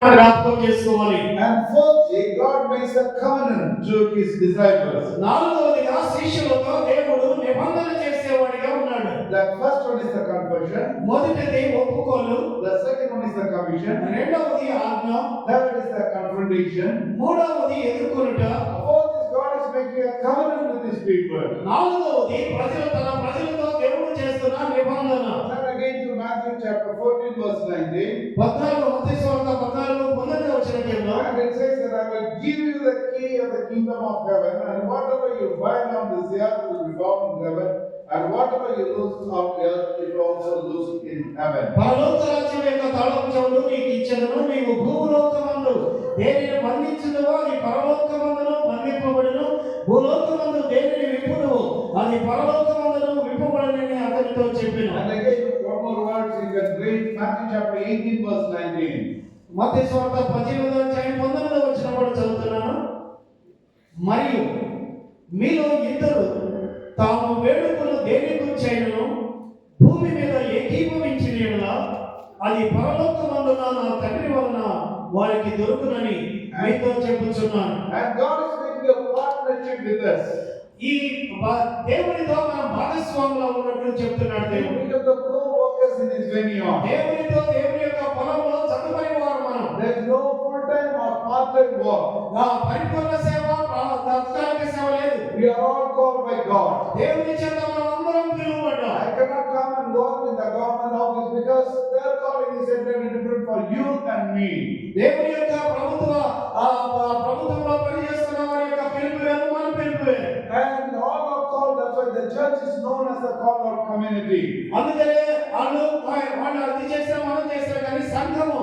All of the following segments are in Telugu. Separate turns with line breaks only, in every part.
జ్ఞాపకం చేసుకోవాలి.
And fourthly, God makes a covenant to his disciples.
నాలుగవదిగా శిష్యులతో దేవుడు నిబంధన చేసేవాడిగా ఉన్నాడు.
The first one is the confession.
మొదటిది ఒప్పుకోలు.
The second one is the commission.
రెండవది ఆజ్ఞ.
Third is the confrontation.
మూడవది ఎదుర్కొనుట.
Fourth is God is making a covenant with his people.
నాలుగవది తన ప్రజలతో దేవుడు చేస్తున్న నిబంధన.
Turn again to Matthew chapter 14 verse 19.
14 మత్తయి సువార్త 14 వచనంలో
And it says that I will give you the key of the kingdom of heaven, and whatever you bind on this earth will be bound in heaven, and whatever you loose on earth it will also loose in heaven.
పరలోక రాజ్యం యొక్క తాళపు చెవులు నీకు ఇచ్చెదను. నీవు భూలోకమందు దేనిని బంధించుదువో అది పరలోకమందును బంధింపబడును. భూలోకమందు దేనిని విప్పుదువో అది పరలోకమందును విప్పబడునని అతనితో చెప్పెను.
And again one more words you can read Matthew chapter 18 verse 19.
మత్తయి సువార్త 18వ అధ్యాయం 19వ వచనం కూడా చదువుతున్నాను. మరియు మీలో ఇద్దరు తాము వేడుకలు దేని గురించైనను భూమి మీద ఏకీభవించిన యెడల అది పరలోకమందున నా తండ్రి వలన వారికి దొరుకునని మీతో చెప్పుచున్నాను.
And God is making a partnership with us.
ఈ దేవునితో మనం భాగస్వాములుగా ఉన్నట్లు చెప్తున్నాడు దేవుడు.
We are the co-workers in his vineyard.
దేవునితో దేవుని యొక్క పొలంలో జతపని వారు మనం.
There is no full-time or part-time work.
పరిపూర్ణ సేవ తాత్కాలిక సేవ లేదు.
We are all called by God.
దేవుని చేత మనం అందరం పిలువబడ్డాం.
I cannot come and work in the government office because their calling is entirely different for you and me.
దేవుని యొక్క ప్రభుత్వంలో పనిచేస్తున్న వారి యొక్క పిలుపు వేరు, మన పిలుపు వేరు.
And all are called. That's why the church is known as the called out community.
అందుకనే వాళ్ళు అది చేసిన మనం చేస్తారు కానీ సంఘము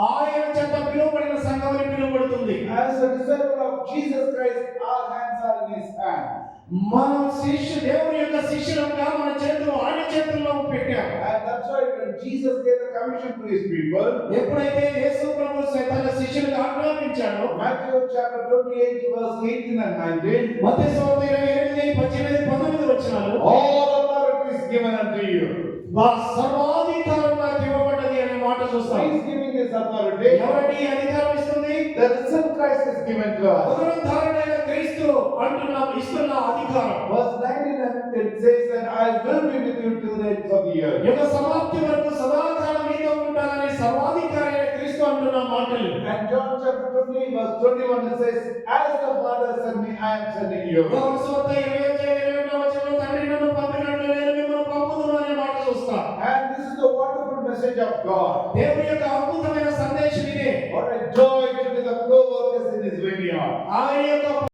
ఆయన చేత పిలువబడిన సంఘం అని పిలువబడుతుంది.
As a disciple of Jesus Christ, our hands are in his hand.
మనం దేవుని యొక్క శిష్యులుగా మన చేతులు ఆయన చేతుల్లో పెట్టాం.
And that's why when Jesus gave the commission to his people,
ఎప్పుడైతే యేసు ప్రభువు తన శిష్యులకు ఆజ్ఞాపించాడో
Matthew chapter 28 verse 18 and 19,
మత్తయి సువార్త 28 18 19 వచనాలు
all authority is given unto you.
సర్వాధికారం నాకు ఇవ్వబడ్డది అనే మాట చూస్తాం.
Who is giving this authority?
ఎవరికి అధికారం ఇస్తుంది?
The risen Christ is given to us.
పునరుద్ధరణైన క్రీస్తు ఇస్తున్న అధికారం.
Verse 19 and it says that I will be with you till the end of the year.
యుగ సమాప్తి వరకు సదాకాలం మీతో ఉంటానని సర్వాధికారి అయిన క్రీస్తు అంటున్న మాటలు.
And John chapter 20 verse 21 it says, as the Father sent me, I am sending you.
యోహాను సువార్త 20:22 వచనంలో తండ్రి నన్ను పంపినట్లు నేను మిమ్మల్ని పంపుదును అనే మాట చూస్తాం.
And this is the wonderful message of God.
దేవుని యొక్క అద్భుతమైన సందేశం ఇదే.
What a joy to be the co-workers in his vineyard.
ఆయన యొక్క